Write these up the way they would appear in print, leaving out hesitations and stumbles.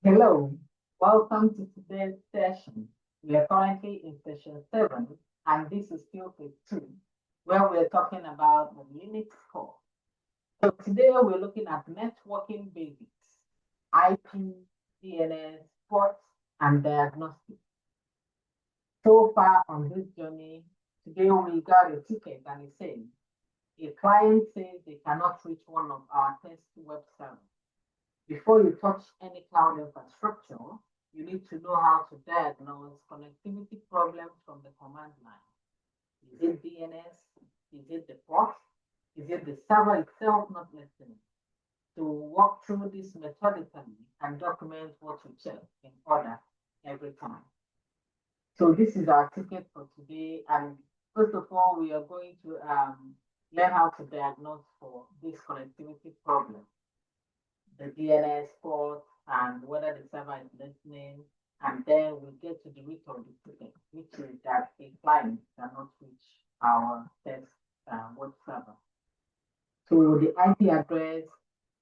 Hello, welcome to today's session. We are currently in session 7, and this is field 2, where we're talking about the Linux core. So today we're looking at networking basics, IP, DNS, ports, and diagnostics. So far on this journey, today we got a ticket and it says, a client says they cannot reach one of our test web servers. Before you touch any cloud infrastructure, you need to know how to diagnose connectivity problems from the command line. Is it DNS? Is it the port? Is it the server itself not listening? To walk through this methodically and document what you check in order every time. So this is our ticket for today. And first of all, we are going to learn how to diagnose for this connectivity problem, the DNS port, and whether the server is listening. And then we get to the root of the ticket, which is that a client cannot reach our test web server. So the IP address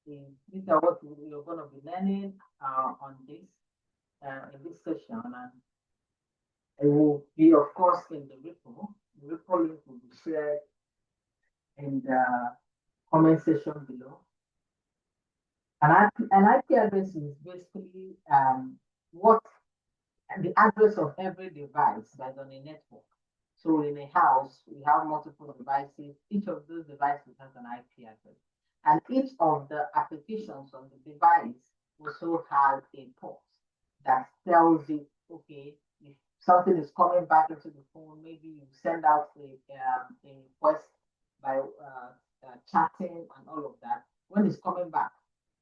is, these are what we're going to be learning on this in this session. And it will be, of course, in the repo. The repo link will be shared in the comment section below. An IP address is basically what the address of every device that's on a network. So in a house, we have multiple devices. Each of those devices has an IP address. And each of the applications on the device also has a port that tells it, okay, if something is coming back into the phone, maybe you send out a request by chatting and all of that. When it's coming back,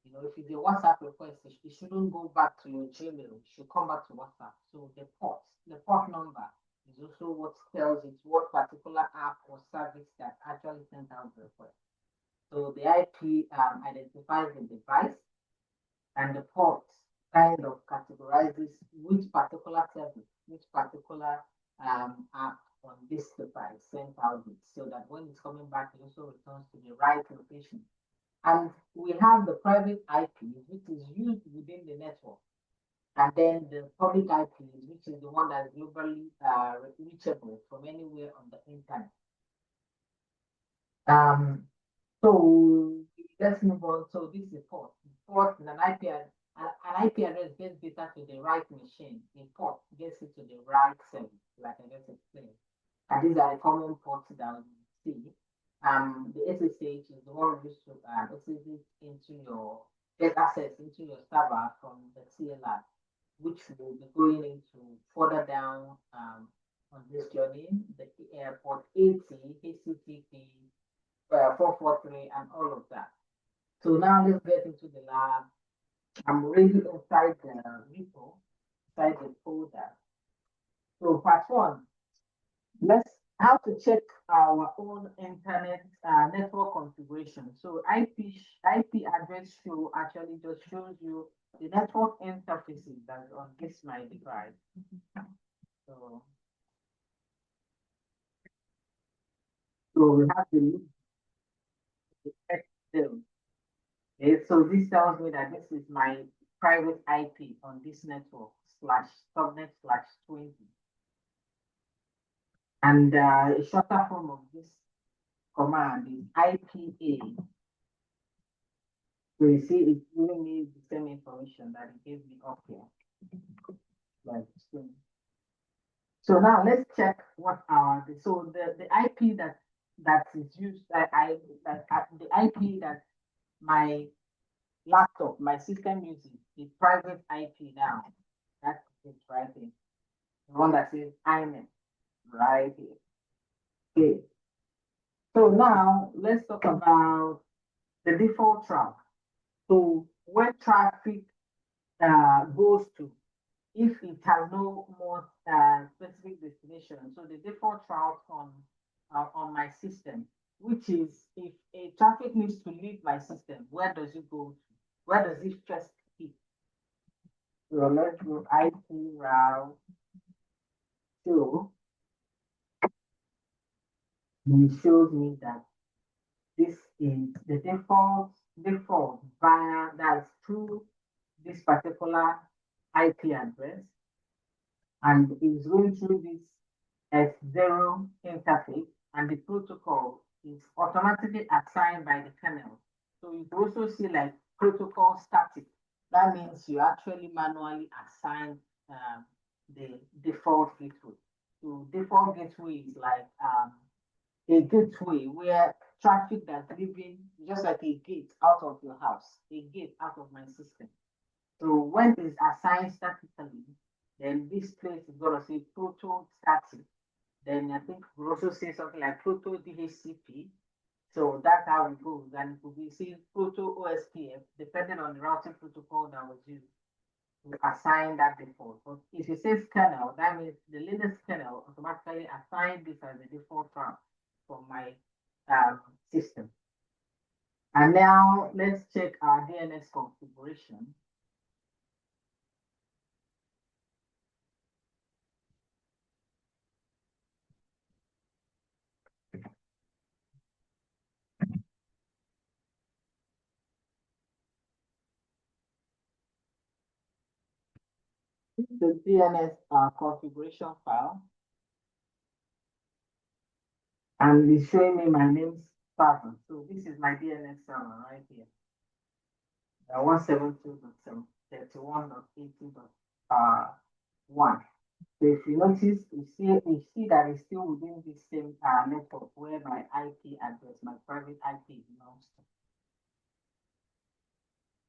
you know, if it's a WhatsApp request, it shouldn't go back to your Gmail. It should come back to WhatsApp. So the port number is also what tells it what particular app or service that actually sent out the request. So the IP identifies the device, and the port kind of categorizes which particular service, which particular app on this device sent out it, so that when it's coming back, it also returns to the right location. And we have the private IP, which is used within the network. And then the public IP, which is the one that is globally reachable from anywhere on the internet. So let's move on. So this is port. Port is an IP address gets data to the right machine. A port gets it to the right service, like I just explained. And these are the common ports that we see. The SSH is the one used to SSH into your get access into your server from the CLI, which will be going into further down on this journey, the port 80, HTTP 443, and all of that. So now let's get into the lab. I'm really inside the repo, inside the folder. So part 1, let's how to check our own internet network configuration. So IP address show actually just shows you the network interfaces that's on this my device. So we have the text there. Okay, so this tells me that this is my private IP on this network /subnet/20. And a shorter form of this command is IPA. So you see, it's giving me the same information that it gave me up here. Like so. So now let's check what so the IP that is used the IP that my laptop, my system uses, the private IP now. That's it right here. The one that says INET right here. Okay. So now let's talk about the default route. So where traffic goes to, if it has no more specific destination. So the default route on my system, which is if a traffic needs to leave my system, where does it go to? Where does it first hit? So let's go IP route 2. And it shows me that this is the default via that's through this particular IP address, and it's going through this S0 interface, and the protocol is automatically assigned by the kernel. So you can also see like protocol static. That means you actually manually assign the default gateway. So default gateway is like a gateway where traffic that's leaving, just like a gate out of your house, a gate out of my system. So when it's assigned statically, then this place is going to say proto static. Then I think we also say something like proto DHCP. So that's how it goes. And it will be seen proto OSPF, depending on the routing protocol that was used to assign that default. But if it says kernel, that means the Linux kernel automatically assign this as a default route for my system. And now let's check our DNS configuration. The DNS configuration file, and it's showing me my name's server. So this is my DNS server right here. 172.31.80.1. So if you notice, you see that it's still within the same network where my IP address, my private IP belongs to.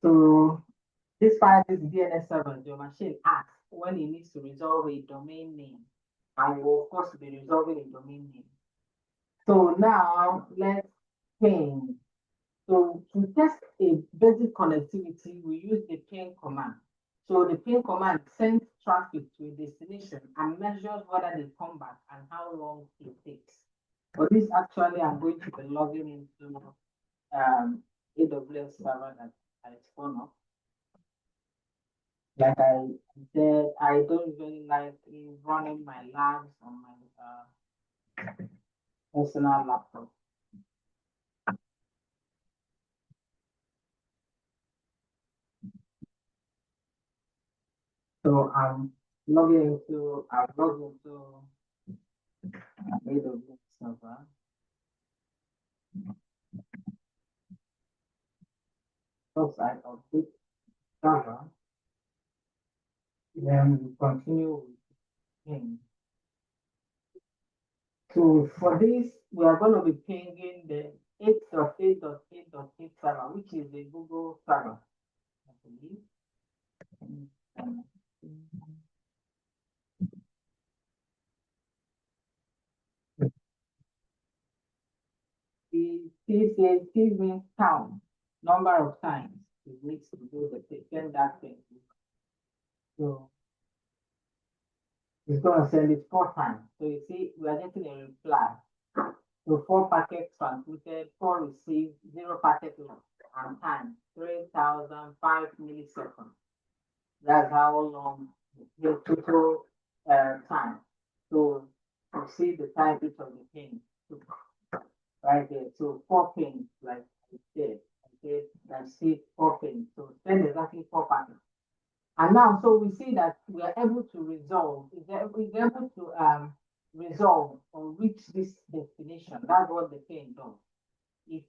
So this file is DNS server. Your machine asks when it needs to resolve a domain name, and you will of course be resolving a domain name. So now let's ping. So to test a basic connectivity, we use the ping command. So the ping command sends traffic to a destination and measures whether they come back and how long it takes. For this, actually, I'm going to be logging into AWS server that I spun up. Like I said, I don't really like running my labs on my personal laptop. So I'm logging into, I've logged into AWS server. First, I update server. Then we continue with ping. So for this, we are going to be pinging the 8.8.8.8 server, which is the Google server, I believe. It means count, number of times it needs to do send that thing. So it's going to send it 4 times. So you see, we are getting a reply. So 4 packets transmitted, 4 received, 0 packet lost, and time 3,005 milliseconds. That's how long the total time. So you see the time each of the pins right there. So 4 pins, like I said, that's 4 pins. So spend exactly 4 packets. And now, so we see that we are able to resolve, we're able to resolve or reach this destination. That's what the pin does. It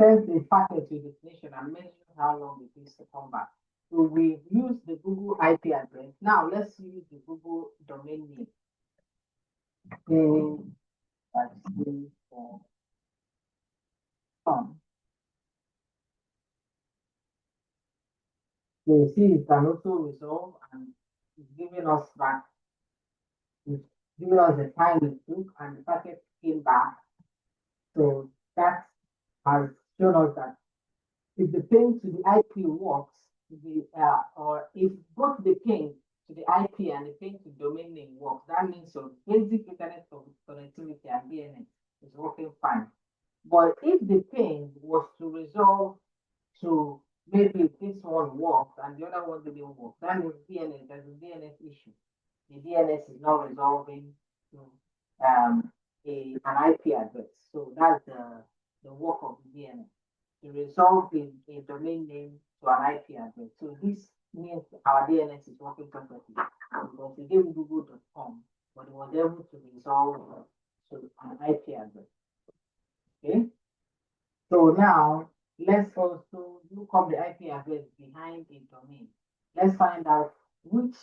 sends a packet to the destination and measures how long it takes to come back. So we use the Google IP address. Now let's use the Google domain name. So you see, it can also resolve and it's giving us back. It's giving us the time it took and the packet came back. So that has shown us that if the ping to the IP works, or if both the ping to the IP and the ping to domain name works, that means your basic internet connectivity and DNS is working fine. But if the ping was to resolve to maybe this one works and the other one didn't work, that means DNS, there's a DNS issue. The DNS is not resolving to an IP address. So that's the work of the DNS to resolve a domain name to an IP address. So this means our DNS is working perfectly. Because we gave google.com, but it was able to resolve to an IP address. Okay. So now let's also look up the IP address behind a domain. Let's find out which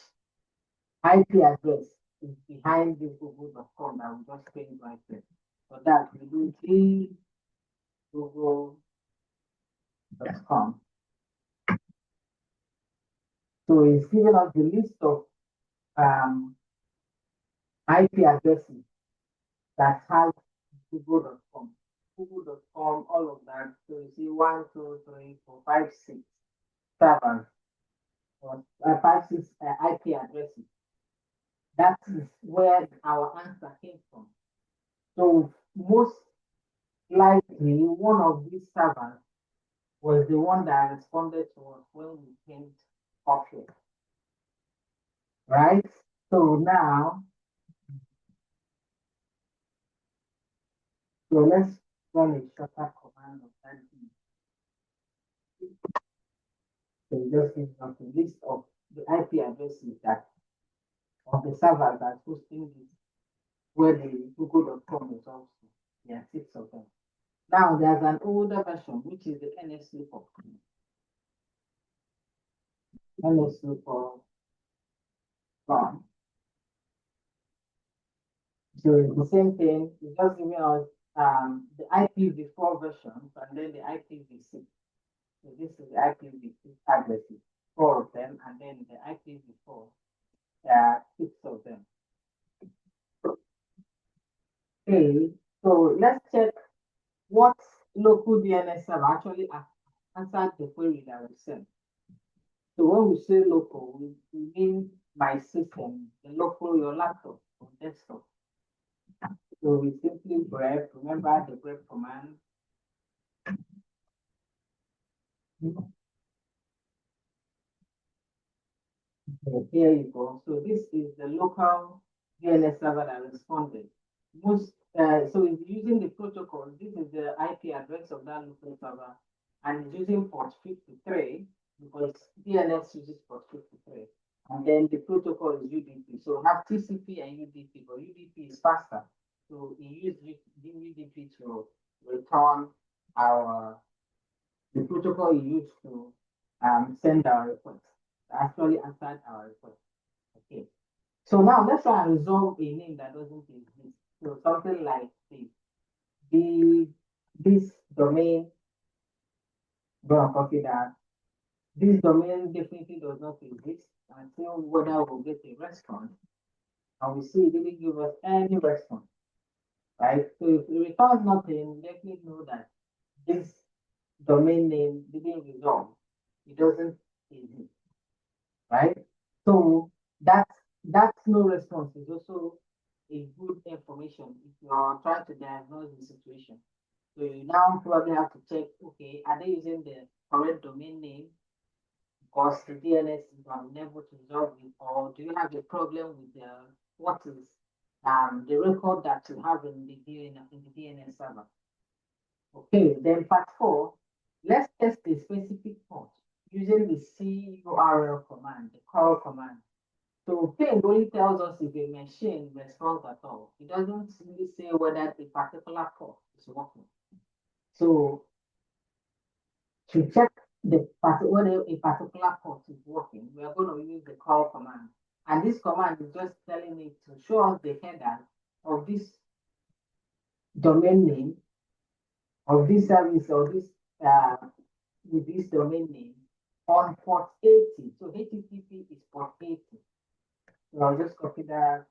IP address is behind this google.com that we just changed right there. For that, we do google.com. So it's giving us the list of IP addresses that has google.com. Google.com, all of that. So you see 1, 2, 3, 4, 5, 6 servers or 5, 6 IP addresses. That is where our answer came from. So most likely one of these servers was the one that responded to us when we came up here. Right? So now, so let's run a shorter command of that. So it just gives us a list of the IP addresses that of the server that's hosting this, where the google.com is also. There are 6 of them. Now there's an older version, which is the NS lookup. NS lookup gone. So it's the same thing, it's just giving us the IPv4 versions and then the IPv6. So this is the IPv6 addresses, 4 of them, and then the IPv4, there are 6 of them. Okay, so let's check what local DNS server actually answered the query that we sent. So when we say local, we mean my system, the local, your laptop or desktop. So we simply grep, remember the grep command. Okay, here you go. So this is the local DNS server that responded. So it's using the protocol. This is the IP address of that local server, and it's using port 53 because DNS uses port 53. And then the protocol is UDP. So we have TCP and UDP, but UDP is faster. So we use UDP to return the protocol used to send our request. Actually answered our request. Okay. So now let's try and resolve a name that doesn't exist. So something like this domain, go and copy that. This domain definitely does not exist until whether we'll get a response. And we see it didn't give us any response. Right? So if it returns nothing, definitely know that this domain name didn't resolve. It doesn't exist. Right? So that's no response is also a good information if you are trying to diagnose the situation. So you now probably have to check, okay, are they using the correct domain name because the DNS is unable to resolve it, or do you have a problem with what is the record that you have in the DNS server? Okay, then part 4, let's test the specific port using the curl command, the curl command. So ping only tells us if a machine responds at all. It doesn't really say whether a particular port is working. So to check whether a particular port is working, we are going to use the call command. And this command is just telling it to show us the header of this domain name, of this service, or this with this domain name on port 80. So HTTP is port 80. So I'll just copy that.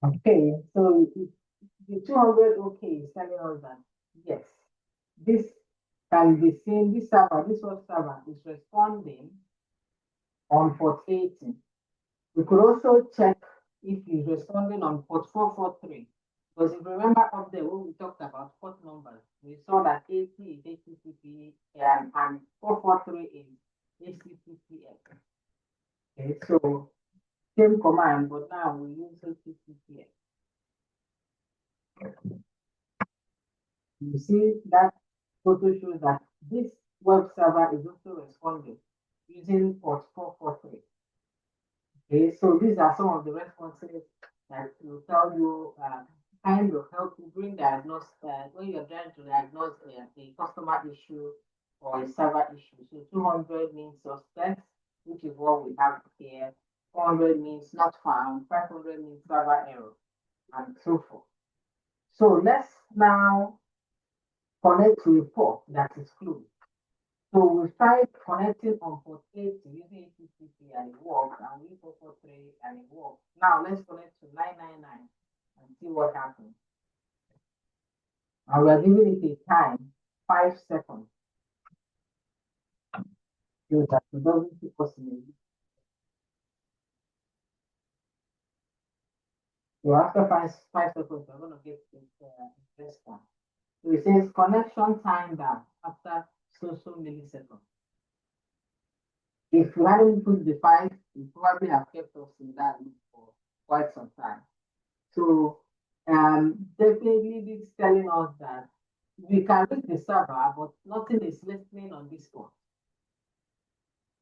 Okay, so the 200 OK is telling us that yes, this can be seen, this first server is responding on port 80. We could also check if it's responding on port 443, Because if you remember up there when we talked about port numbers, we saw that 80 is HTTP and 443 is HTTPS. Okay, so same command, but now we use HTTPS. You see that photo shows that this web server is also responding using port 443. Okay, so these are some of the responses that will tell you kind of help you during diagnose when you're trying to diagnose a customer issue or a server issue. So 200 means suspect, which is what we have here. 400 means not found. 500 means server error, and so forth. So let's now connect to a port that is closed. So we tried connecting on port 80 using HTTP and it worked, and we 443 and it worked. Now let's connect to 999 and see what happens. And we are giving it a time, 5 seconds. So that it doesn't keep us in a loop. So after 5 seconds, we're going to get this response. So it says connection time down after so milliseconds. If you hadn't put the 5, you probably have kept us in that loop for quite some time. So definitely this is telling us that we can reach the server, but nothing is listening on this port.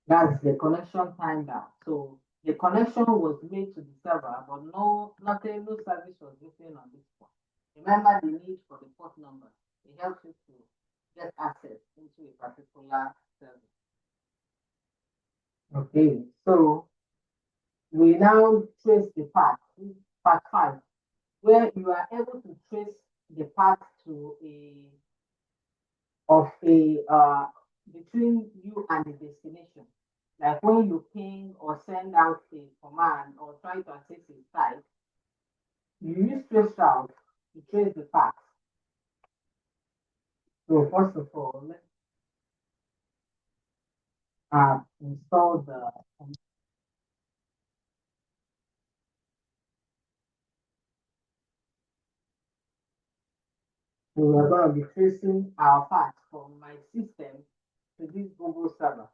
That's the connection time down. So the connection was made to the server, but no service was listening on this port. Remember the need for the port number. It helps you to get access into a particular service. Okay, so we now trace the path, part 5, where you are able to trace the path to a between you and the destination. Like when you ping or send out a command or try to access a site, you use traceroute to trace the path. So first of all, let's install the so we're going to be tracing our path from my system to this Google server,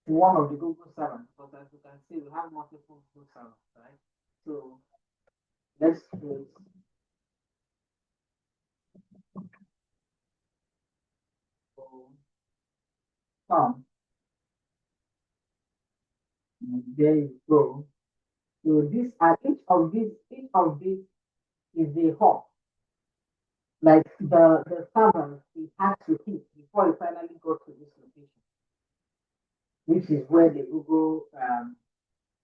to one of the Google servers. Because as you can see, we have multiple Google servers, right? So let's trace. There you go. So this each of these is a hub. Like the server it has to hit before it finally goes to this location, which is where the Google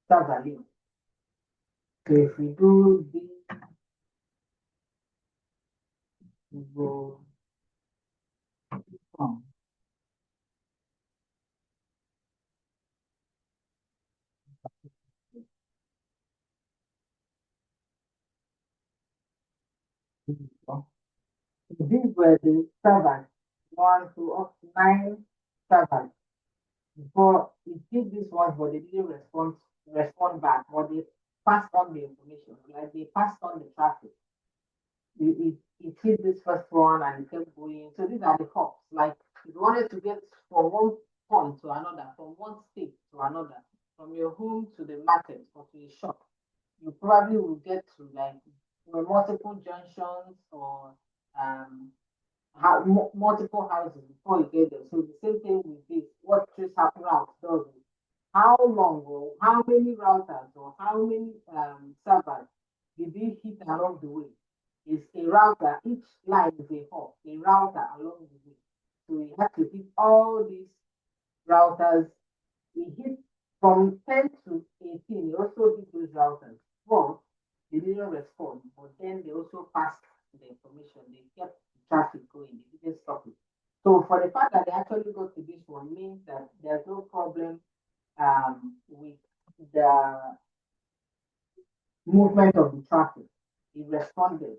server lives. So if we do this Google com, these were the servers, 1 to 9 servers. Before it did this one, but they didn't respond back, but they passed on the information, like they passed on the traffic. It hit this first one and it kept going. So these are the hops. Like if you wanted to get from one point to another, from one state to another, from your home to the market or to a shop, you probably will get to like multiple junctions or multiple houses before you get there. So the same thing with this. What Trace Route does is how long or how many routers or how many servers did they hit along the way? Is a router, each line is a hub, a router along the way. So we have to hit all these routers. We hit from 10 to 18, we also hit those routers. But they didn't respond, but then they also passed the information. They kept traffic going, they didn't stop it. So for the fact that they actually got to this one means that there's no problem with the movement of the traffic. It responded.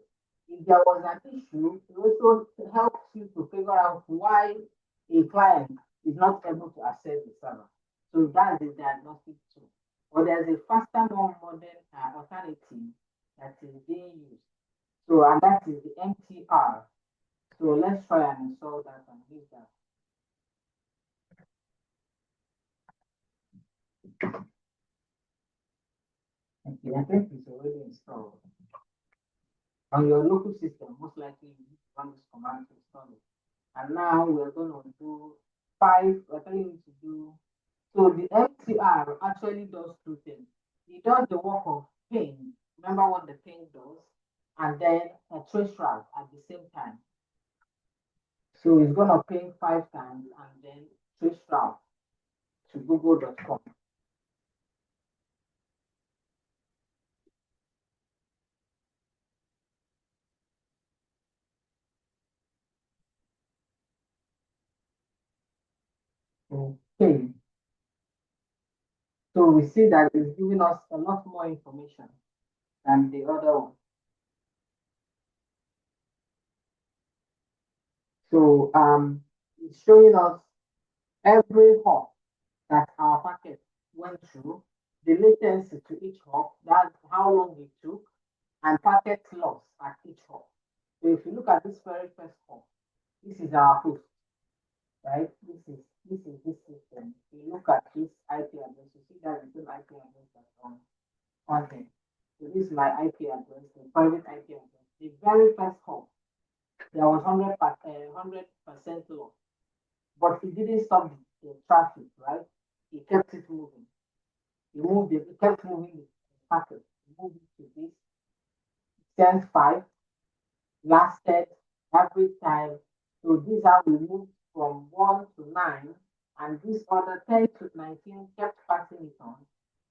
If there was an issue, it also helps you to figure out why a client is not able to access the server. So that's the diagnostic tool. But there's a faster, more modern alternative that is being used. So, and that is the MTR. So let's try and install that and use that. Okay, I think it's already installed. On your local system, most likely you need to run this command to install it. And now we're going to do we're telling you to do. So the MTR actually does two things. It does the work of ping. Remember what the ping does? And then a trace route at the same time. So it's going to ping 5 times and then trace route to google.com. Okay. So we see that it's giving us a lot more information than the other one. So it's showing us every hop that our packet went through, the latency to each hop, that's how long it took, and packet loss at each hop. So if you look at this very first hop, this is our host, right? This system. If you look at this IP address, you see that the same IP address that's on here. So this is my IP address, the private IP address. The very first hop, there was 100% loss, but it didn't stop the traffic, right? It kept it moving. It kept moving the packet. It moved it to this, sent 5, lasted every time. So these are we moved from 1 to 9, and this other 10 to 19 kept passing it on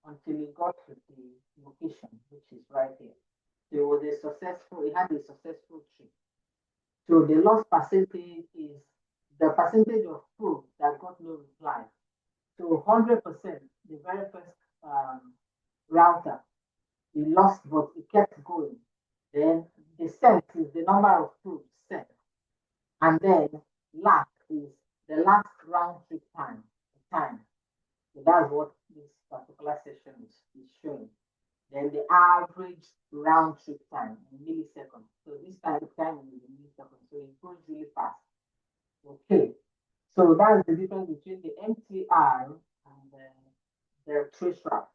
until it got to the location, which is right here. So it had a successful trip. So the loss percentage is the percentage of probe that got no reply. So 100%, the very first router, it lost, but it kept going. Then the sent is the number of probes sent. And then last is the last round trip time, the time. So that's what this particular session is showing. Then the average round trip time in milliseconds. So this time is in milliseconds, so it goes really fast. Okay, so that's the difference between the MTR and the trace route.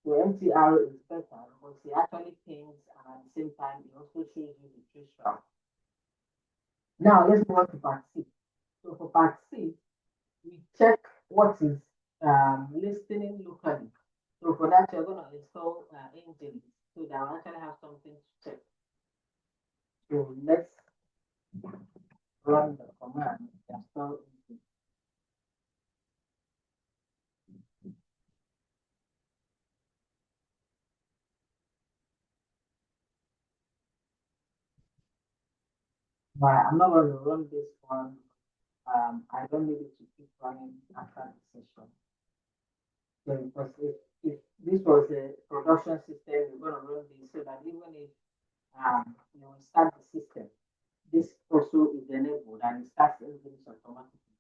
So MTR is better because it actually pings and at the same time it also shows you the trace route. Now let's move on to part C. So for part C, we check what is listening locally. So for that, you're going to install engines so that we actually have something to check. So let's run the command install engine. But I'm not going to run this one. I don't need it to keep running after the session. So because if this was a production system, we're going to run this so that even if you start the system, this also is enabled and it starts everything automatically.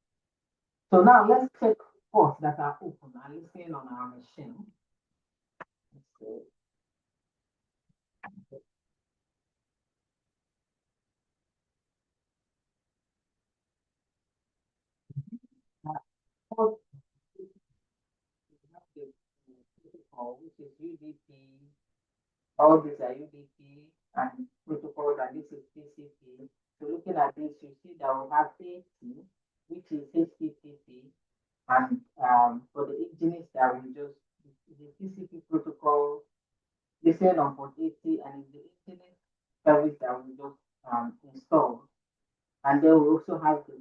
So now let's check ports that are open and listening on our machine. So, port protocol, which is UDP. All these are UDP and protocols, and this is TCP. So looking at this, you see that we have AT, which is HTTP, and for the engineers that we just the TCP protocol, listen on port 80, and it's the internet service that we just installed. And then we also have the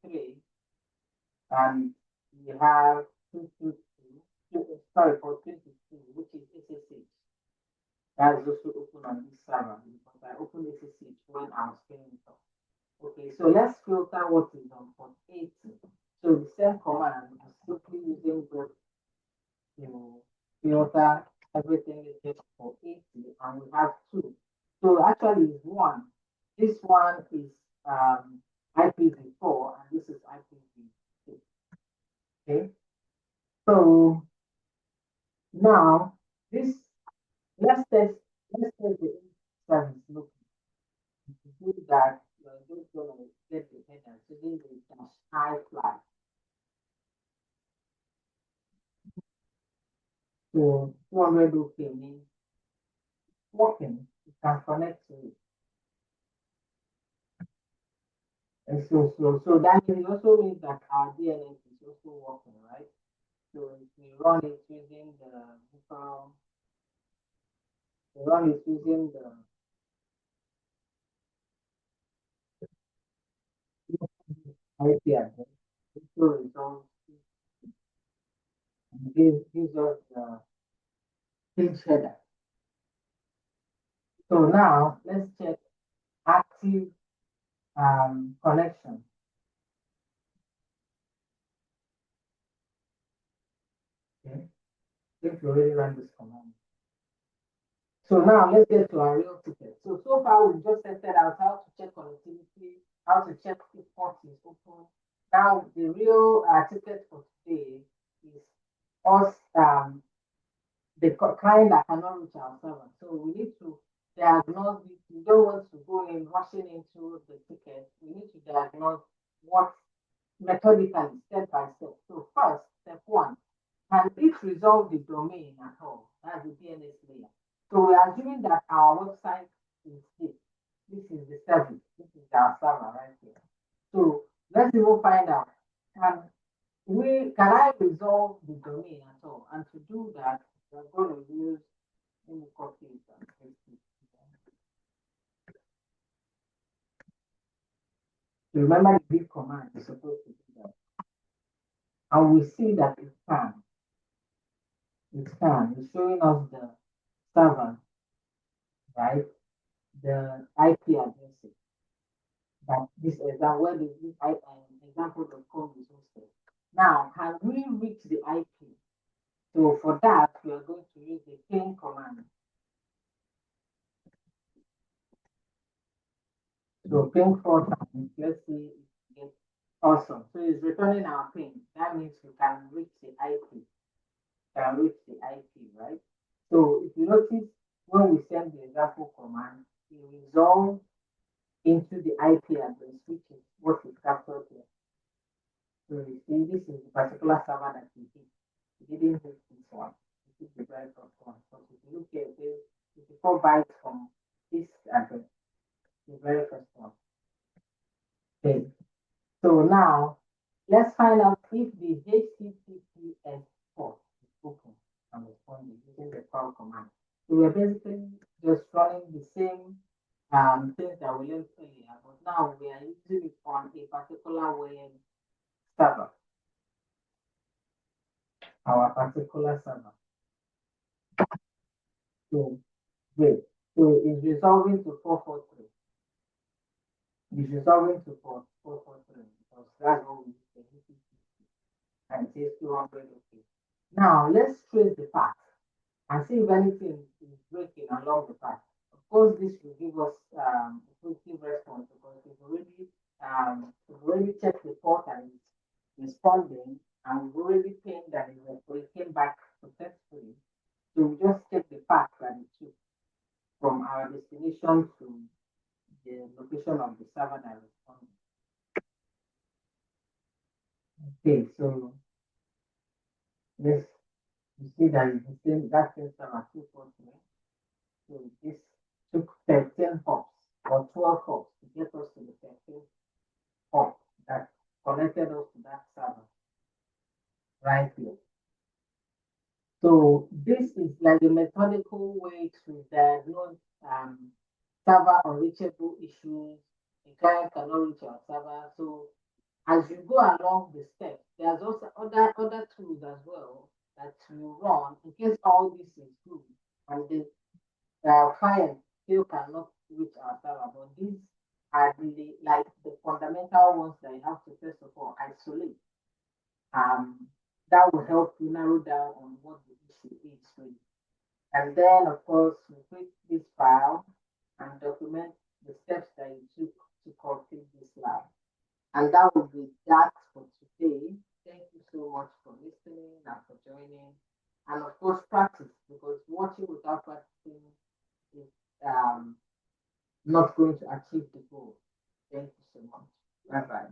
53, and we have 222, sorry, for 22, which is SSH. That is also open on this server because I opened SSH when I was filling it up. Okay, so let's filter what is on port 80. So the same command is simply using both, filter everything is just for 80, and we have 2. So actually it's 1. This one is IPv4 and this is IPv6. Okay, so now this let's test the service locally. do that, you're just going to get the header using the dash I flag. So 200 OK means working, you can connect to it. And so that means it also means that our DNS is also working, right? So if we run it using the IP address, it will resolve and gives us the page header. So now let's check active connection. Okay, I think we already run this command. So now let's get to our real ticket. So far we've just tested out how to check connectivity, how to check if port is open. Now the real ticket for today is us the client that cannot reach our server. So we need to diagnose it. We don't want to go in rushing into the ticket. We need to diagnose what methodically, step by step. So first, step one, can it resolve the domain at all? That's the DNS layer. So we are assuming that our website is this. This is the service. This is our server right here. So let's even find out, can I resolve the domain at all? And to do that, we're going to use, let me copy it and paste it. So remember the big command is supposed to do that. And we see that it can. It can. It's showing us the server, right? The IP addresses. That this example where this example.com is hosted. Now, can we reach the IP? So for that, we are going to use the ping command. So ping 4 times. Let's see if we get awesome. So it's returning our ping. That means we can reach the IP. Can reach the IP, right? So if you notice when we send the example command, it resolves into the IP address, which is what is captured here. So you see, this is the particular server that we hit. We didn't hit this one. This is the very first one. So if you look here, there's 54 bytes from this address, the very first one. Okay. So now let's find out if the HTTPS port is open and responding using the call command. So we're basically just running the same things that we learned earlier, but now we are using it on a particular web server. Our particular server. So great. So it's resolving to 443. It's resolving to 443 because that's what we use the HTTP and it says 200 OK. Now let's trace the path and see if anything is breaking along the path. Of course, this will give us a positive response because we've already checked the port and it's responding, and we've already pinged that it came back successfully. So we just check the path that it took from our destination to the location of the server that responded. Okay, so let's you see that it's the same that same server 243. So this took 13 hops or 12 hops to get us to the 13th hop that connected us to that server right here. So this is like a methodical way to diagnose server unreachable issues. A client cannot reach our server. So as you go along the steps, there's also other tools as well that you run in case all this is good and the client still cannot reach our server. But these are like the fundamental ones that you have to first of all isolate. That will help you narrow down on what the issue is really. And then, of course, we create this file and document the steps that you took to complete this lab. And that will be that for today. Thank you so much for listening and for joining. And of course, practice because watching without practicing is not going to achieve the goal. Thank you so much. Bye bye.